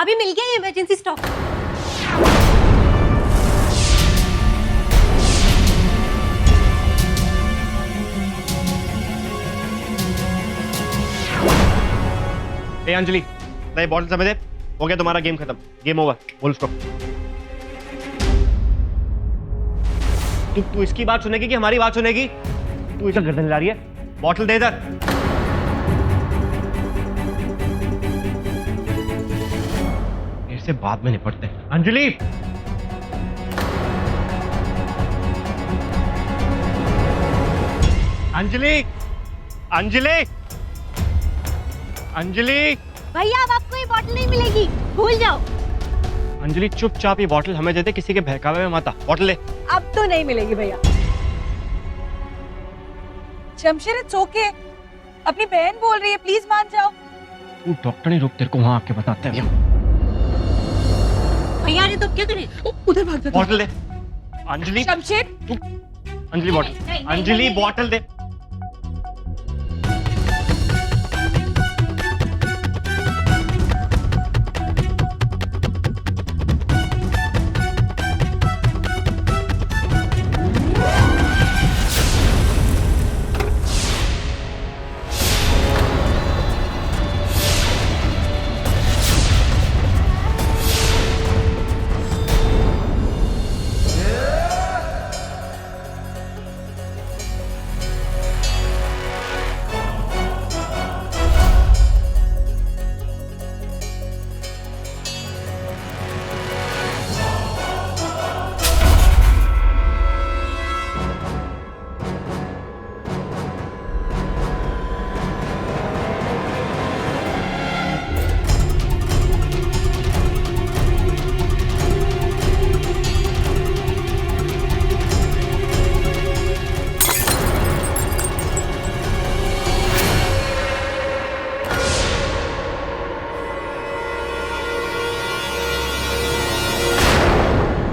भाभी मिल गया emergency stock. ए अंजलि, दे bottle समय दे। हो गया तुम्हारा गेम खत्म, गेम ओवर, बोल उसको। तू इसकी बात सुनेगी कि हमारी बात सुनेगी? तू इधर गर्दन हिला रही है। बॉटल दे इधर। से बाद में निपटते हैं। अंजलि, अंजलि, अंजलि, अंजलि। भैया अब आपको ये बॉटल नहीं मिलेगी, भूल जाओ। अंजलि चुपचाप ये बॉटल हमें दे दे, किसी के बहकावे में मत आ। बॉटल ले। अब तो नहीं मिलेगी भैया। शमशेर इट्स ओके, अपनी बहन बोल रही है, प्लीज मान जाओ। तू डॉक्टर नहीं, रुक, तेरे को वहां आके बताते हैं। भैया ने तो क्या करे? उधर भाग जा। बॉटल दे अंजलि। शमशेर, अंजलि बॉटल, अंजलि बॉटल दे।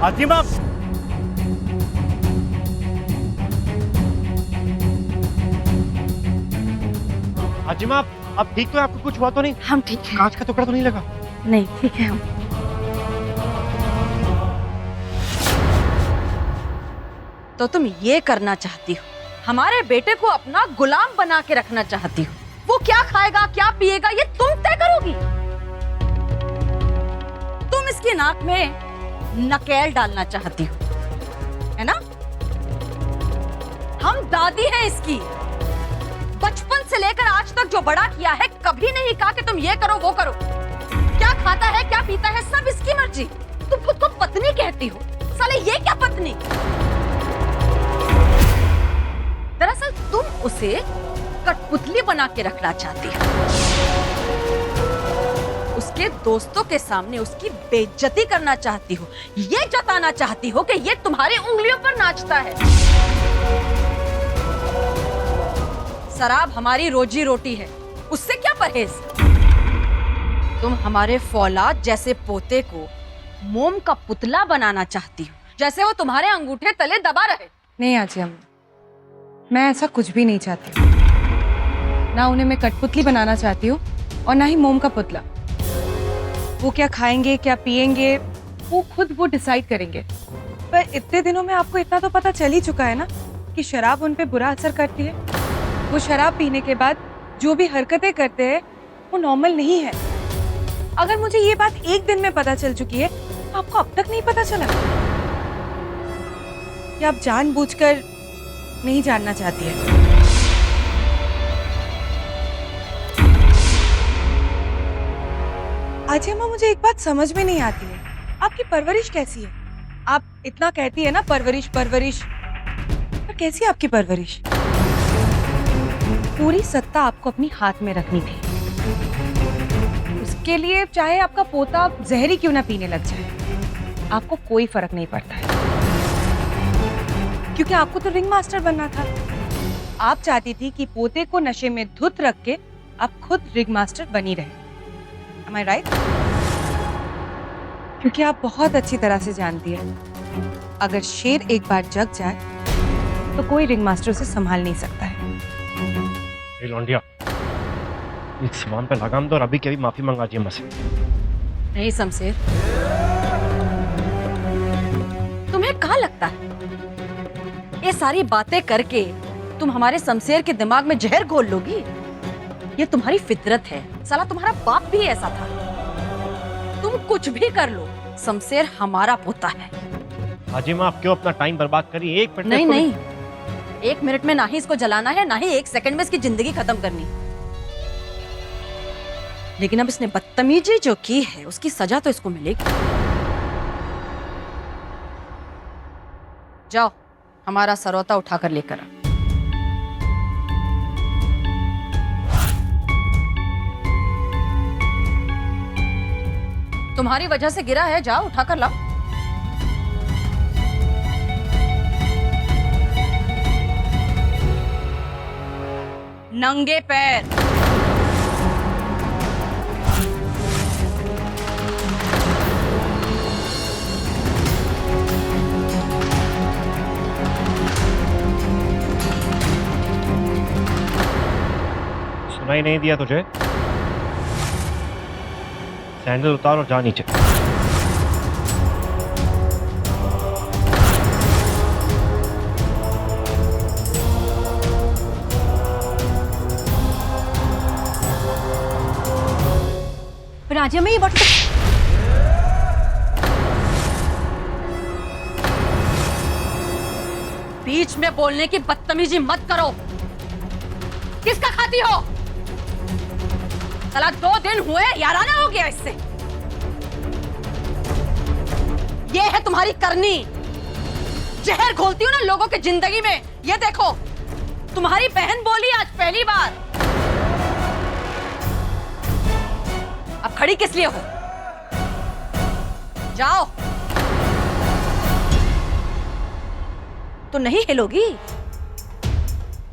हाजिमा, हाजिमा, अब ठीक तो है? आपको कुछ हुआ तो नहीं? हम ठीक हैं। कांच का टुकड़ा तो नहीं लगा? नहीं, ठीक है हम। तो तुम ये करना चाहती हो, हमारे बेटे को अपना गुलाम बना के रखना चाहती हो। वो क्या खाएगा, क्या पिएगा, ये तुम तय करोगी। तुम इसकी नाक में नकेल डालना चाहती हो, है ना? हम दादी हैं इसकी। बचपन से लेकर आज तक जो बड़ा किया है, कभी नहीं कहा कि तुम ये करो वो करो। क्या खाता है, क्या पीता है, सब इसकी मर्जी। तुम खुद को पत्नी कहती हो, साले ये क्या पत्नी? दरअसल तुम उसे कठपुतली बना के रखना चाहती हो। उसके दोस्तों के सामने उसकी बेइज्जती करना चाहती हो, ये जताना चाहती हो कि ये तुम्हारी उंगलियों पर नाचता है। शराब हमारी रोजी रोटी है, उससे क्या परहेज? तुम हमारे फौलाद जैसे पोते को मोम का पुतला बनाना चाहती हो, जैसे वो तुम्हारे अंगूठे तले दबा रहे। नहीं आजी अम्मा, मैं ऐसा कुछ भी नहीं चाहती। ना उन्हें मैं कठपुतली बनाना चाहती हूँ और ना ही मोम का पुतला। वो क्या खाएंगे, क्या पिएंगे, वो खुद वो डिसाइड करेंगे। पर इतने दिनों में आपको इतना तो पता चल ही चुका है ना कि शराब उन पे बुरा असर करती है। वो शराब पीने के बाद जो भी हरकतें करते हैं वो नॉर्मल नहीं है। अगर मुझे ये बात एक दिन में पता चल चुकी है, तो आपको अब तक नहीं पता चला? या आप जानबूझकर नहीं जानना चाहती है? आजी अम्मा, मुझे एक बात समझ में नहीं आती है, आपकी परवरिश कैसी है? आप इतना कहती है ना परवरिश परवरिश, पर कैसी है आपकी परवरिश? पूरी सत्ता आपको अपनी हाथ में रखनी थी। उसके लिए चाहे आपका पोता जहरी क्यों ना पीने लग जाए, आपको कोई फर्क नहीं पड़ता है, क्योंकि आपको तो रिंग मास्टर बनना था। आप चाहती थी कि पोते को नशे में धुत रख के आप खुद रिंग मास्टर बनी रहे। Am I right? क्योंकि आप बहुत अच्छी तरह से जानती है, अगर शेर एक बार जग जाए तो कोई रिंग मास्टर उसे संभाल नहीं सकता है। ए लौंडिया, इस सामान पे लगाम दो और अभी के अभी माफी मंगा जी हमसे। नहीं शमशेर, तुम्हें कहाँ लगता है ये सारी बातें करके तुम हमारे शमशेर के दिमाग में जहर घोल लोगी? ये तुम्हारी फितरत है। साला तुम्हारा बाप भी ऐसा था। तुम कुछ भी कर लो, शमशेर हमारा पोता है। हाजी माँ, आप क्यों अपना टाइम बर्बाद करी? एक मिनट नहीं नहीं, 1 मिनट में ना ही इसको जलाना है, ना ही 1 सेकंड में इसकी जिंदगी खत्म करनी। लेकिन अब इसने बदतमीजी जो की है उसकी सजा तो इसको मिलेगी। जाओ, हमारा सरौता उठाकर लेकर आ। तुम्हारी वजह से गिरा है, जाओ उठाकर लाओ। नंगे पैर। सुनाई नहीं दिया तुझे? सैंडल उतार और जा नीचे। राजा में ये बॉटल बीच में बोलने की बदतमीजी मत करो। किसका खाती हो? साला 2 दिन हुए, याराना हो गया इससे। ये है तुम्हारी करनी। जहर घोलती हो ना लोगों की जिंदगी में। ये देखो, तुम्हारी बहन बोली आज पहली बार। अब खड़ी किस लिए हो? जाओ। तो नहीं हिलोगी?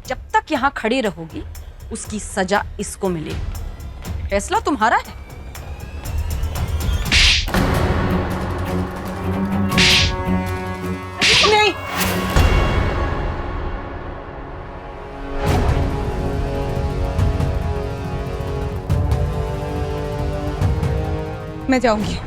जब तक यहां खड़ी रहोगी उसकी सजा इसको मिलेगी। फैसला तुम्हारा है। नहीं, मैं जाऊंगी।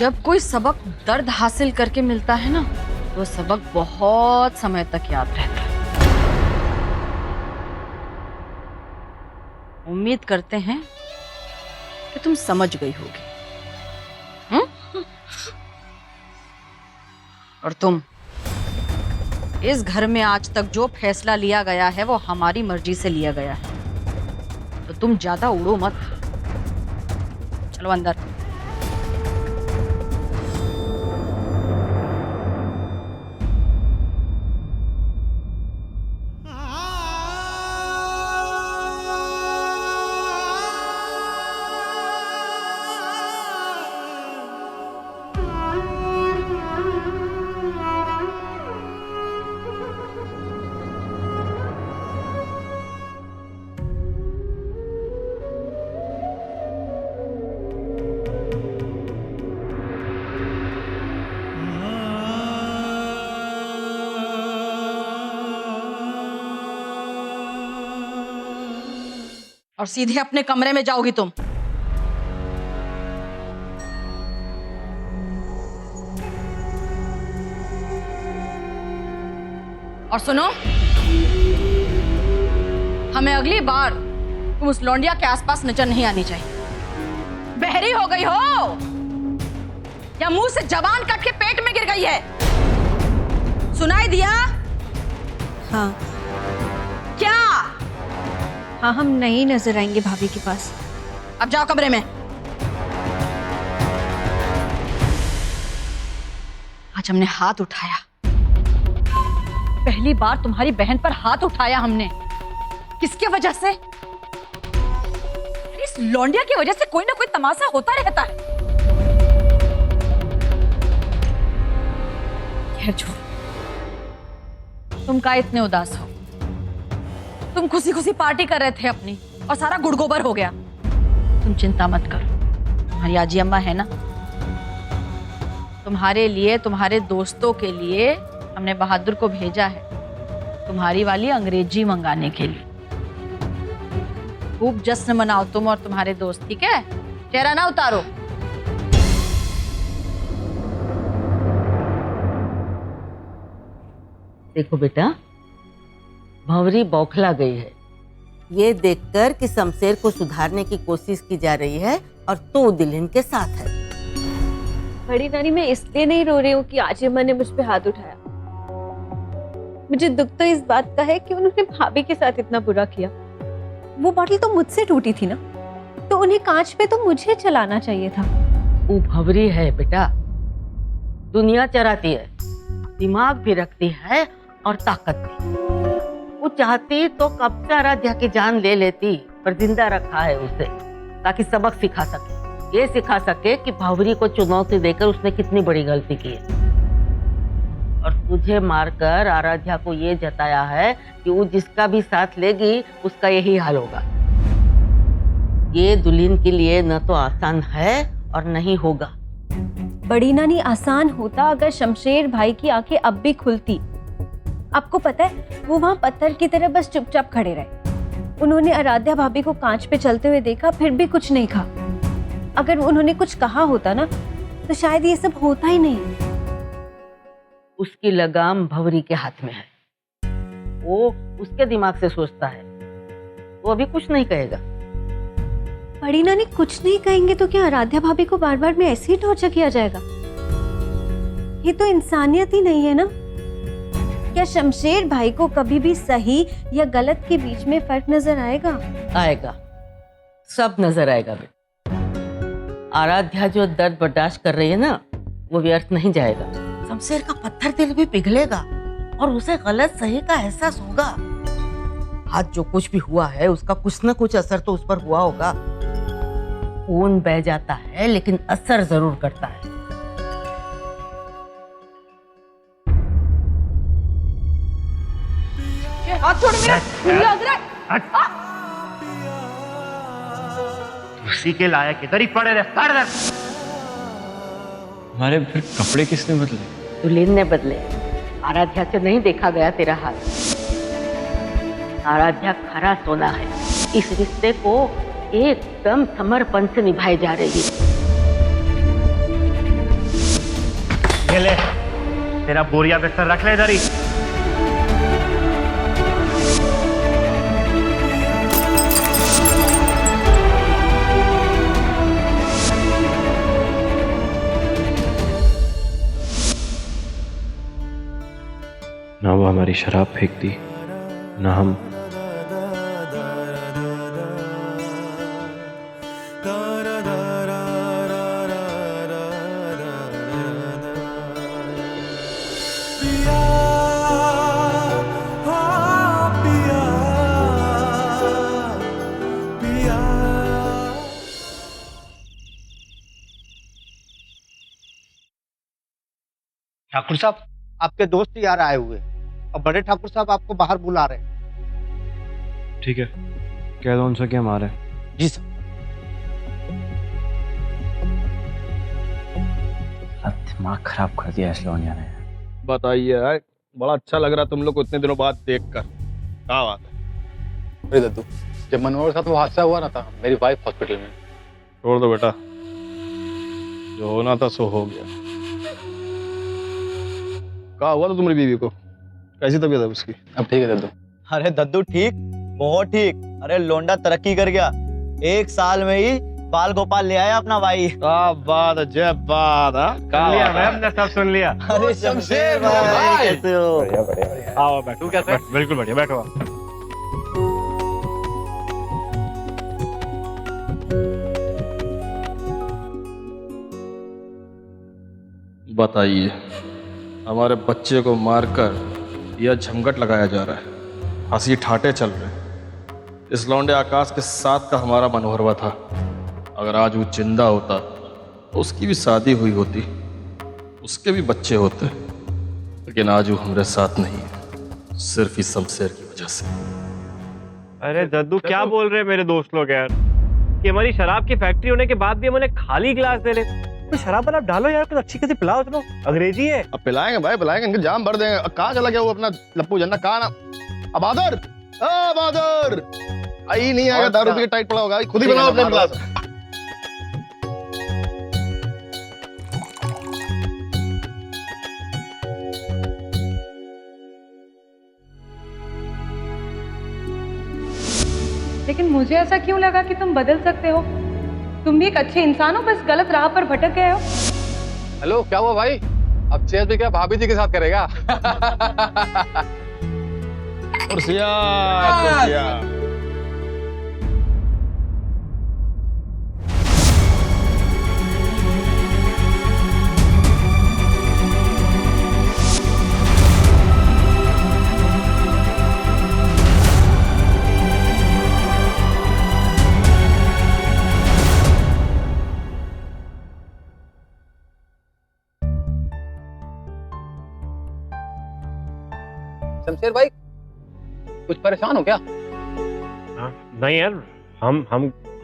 जब कोई सबक दर्द हासिल करके मिलता है ना, तो सबक बहुत समय तक याद रहता है। उम्मीद करते हैं कि तुम समझ गई होगी। और तुम, इस घर में आज तक जो फैसला लिया गया है वो हमारी मर्जी से लिया गया है, तो तुम ज्यादा उड़ो मत। चलो अंदर। और सीधे अपने कमरे में जाओगी तुम। और सुनो, हमें अगली बार तुम उस लौंडिया के आसपास नजर नहीं आनी चाहिए। बहरी हो गई हो या मुंह से जबान काट के पेट में गिर गई है? सुनाई दिया? हाँ क्या? हाँ, हम नहीं नजर आएंगे भाभी के पास। अब जाओ कमरे में। आज हमने हाथ उठाया, पहली बार तुम्हारी बहन पर हाथ उठाया हमने। किसके वजह से? इस लौंडिया की वजह से कोई ना कोई तमाशा होता रहता है। खैर छोड़ो, तुम का इतने उदास हो? तुम खुशी खुशी पार्टी कर रहे थे अपनी और सारा गुड़गोबर हो गया। तुम चिंता मत करो, तुम्हारी आजी अम्मा है ना। तुम्हारे लिए, तुम्हारे दोस्तों के लिए हमने बहादुर को भेजा है तुम्हारी वाली अंग्रेजी मंगाने के लिए। खूब जश्न मनाओ तुम और तुम्हारे दोस्त, ठीक है? चेहरा ना उतारो। देखो बेटा, भंवरी बौखला गई है। ये देखकर कि शमशेर को सुधारने की कोशिश की जा रही है और तू दुल्हन के साथ है। बड़ी नानी, मैं इसलिए नहीं रो रही हूँ कि आजी अम्मा ने मुझ पे हाथ उठाया। मुझे दुख तो इस बात का है कि उन्होंने भाभी के साथ इतना बुरा किया। वो बॉटल तो मुझसे टूटी थी ना, तो उन्हें कांच पे तो मुझे चलाना चाहिए था। वो भंवरी है बेटा, दुनिया चराती है, दिमाग भी रखती है और ताकत भी। वो चाहती तो कब से आराध्या की जान ले लेती, पर जिंदा रखा है उसे ताकि सबक सिखा सके। ये सिखा सके कि भंवरी को चुनौती देकर उसने कितनी बड़ी गलती की है। और तुझे मारकर आराध्या को ये जताया है कि वो जिसका भी साथ लेगी उसका यही हाल होगा। ये दुल्हन के लिए न तो आसान है और नहीं होगा। बड़ी नानी, आसान होता अगर शमशेर भाई की आंखें अब भी खुलती। आपको पता है, वो वहां पत्थर की तरह बस चुपचाप खड़े रहे। उन्होंने आराध्या भाभी को कांच पे चलते हुए देखा, फिर भी कुछ नहीं कहा। अगर उन्होंने कुछ कहा होता ना, तो शायद ये सब होता ही नहीं। उसकी लगाम भंवरी के हाथ में है। वो उसके दिमाग से सोचता है, वो अभी कुछ नहीं कहेगा। बड़ी नानी, कुछ नहीं कहेंगे तो क्या आराध्या भाभी को बार बार में ऐसे ही टॉर्चर किया जाएगा? ये तो इंसानियत ही नहीं है ना। क्या शमशेर भाई को कभी भी सही या गलत के बीच में फर्क नजर आएगा? आएगा, सब नजर आएगा बेटा। आराध्या जो दर्द बर्दाश्त कर रही है ना, वो व्यर्थ नहीं जाएगा। शमशेर का पत्थर दिल भी पिघलेगा और उसे गलत सही का एहसास होगा। आज जो कुछ भी हुआ है उसका कुछ न कुछ असर तो उस पर हुआ होगा। खून बह जाता है लेकिन असर जरूर करता है। हाथ छोड़ मेरा, लग रहा है। उसी के लायक इधर ही पड़े रहे। काट दे। हमारे फिर कपड़े किसने बदले? दुल्हन ने बदले। आराध्या से नहीं देखा गया तेरा हाल। आराध्या खरा सोना है। इस रिश्ते को एकदम समर्पण से निभाई जा रही है। ये ले, तेरा बोरिया बिस्तर रख ले इधर ही। ना वो हमारी शराब फेंकती, ना हम ठाकुर साहब, आपके दोस्त यार आए हुए हैं और बड़े ठाकुर साहब आपको बाहर बुला रहे हैं। ठीक है, कह दो उनसे कि हम आ रहे हैं। जी सर। दिमाग खराब कर दिया इस लोनिया ने। बताइए यार, बड़ा अच्छा लग रहा तुम लोग को इतने दिनों बाद देखकर। क्या बात है? अरे दद्दू, जब मनोहर के साथ वो हादसा हुआ ना था, मेरी वाइफ हॉस्पिटल में। छोड़ दो बेटा, जो होना था सो हो गया। क्या हुआ था तुम्हारी बीवी को? कैसी तबीयत है उसकी? अब ठीक है दद्दू। अरे दद्दू ठीक, बहुत ठीक। अरे लोंडा तरक्की कर गया, 1 साल में ही बाल गोपाल ले आया अपना भाई। क्या बात है, जय बात है। सुन लिया मैम ने, सब सुन लिया। अरे शमशेर भाई कैसे हो? बढ़िया बढ़िया बढ़िया। आओ बैठो। कैसे? बिल्कुल बढ़िया, बैठो आप। बताइए, हमारे बच्चे को मारकर यह झमघट लगाया जा रहा है, हंसी ठाटे चल रहे हैं। इस लौंडे आकाश के साथ का हमारा मनोहरवा था। अगर आज वो जिंदा होता तो उसकी भी शादी हुई होती, उसके भी बच्चे होते, लेकिन आज वो हमारे साथ नहीं है, सिर्फ इस शमशेर की वजह से। अरे दद्दू, क्या बोल रहे हैं मेरे दोस्त लोग यार, कि हमारी शराब की फैक्ट्री होने के बाद भी हम उन्हें खाली गिलास दे रहे। तो शराब आप डालो यार, कुछ अच्छी कैसे पिलाओ। चलो, अंग्रेजी है। अब पिलाएंगे भाई, पिलाएंगे, इनके जाम भर देंगे। कहाँ चला गया वो अपना लप्पू जन्ना? कहाँ ना अबादर, अबादर आई नहीं आएगा, दारू पी के टाइट पड़ा होगा। खुद ही बनाओ अपने गिलास। लेकिन मुझे ऐसा क्यों लगा कि तुम बदल सकते हो? तुम भी एक अच्छे इंसान हो, बस गलत राह पर भटक गए हो। हेलो, क्या हुआ भाई? अब चेयर पे क्या भाभी जी के साथ करेगा? कुर्सियाँ, कुर्सियाँ। शमशेर भाई, कुछ परेशान हो क्या? नहीं यार, हम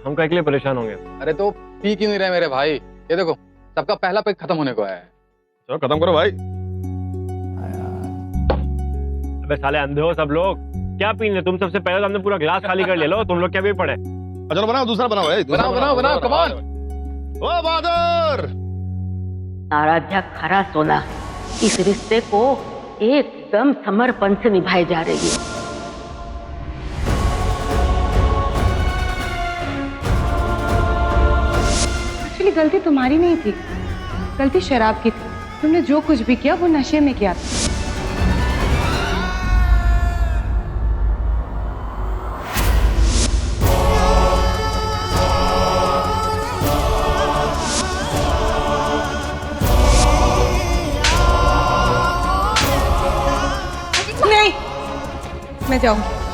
काहे के लिए परेशान होंगे? अरे तो पी क्यों नहीं रहे मेरे भाई? ये देखो, सबका पहला पैक खत्म होने को आया है। चलो खत्म करो भाई। अबे साले अंधे हो सब लोग, क्या पीने? तुम सबसे पहले तो हमने पूरा गिलास खाली कर ले लो, तुम लोग क्या भी पड़े। चलो बनाओ, दूसरा बनाओ भाई, दूसरा बनाओ बनाओ, कम ऑन। ओ बहादुर, आराध्या खरा सोना इस रिश्ते को एकदम समर्पण से निभाई जा रही है। एक्चुअली गलती तुम्हारी नहीं थी, गलती शराब की थी। तुमने जो कुछ भी किया वो नशे में किया था। नहीं, मैं जाऊंगी।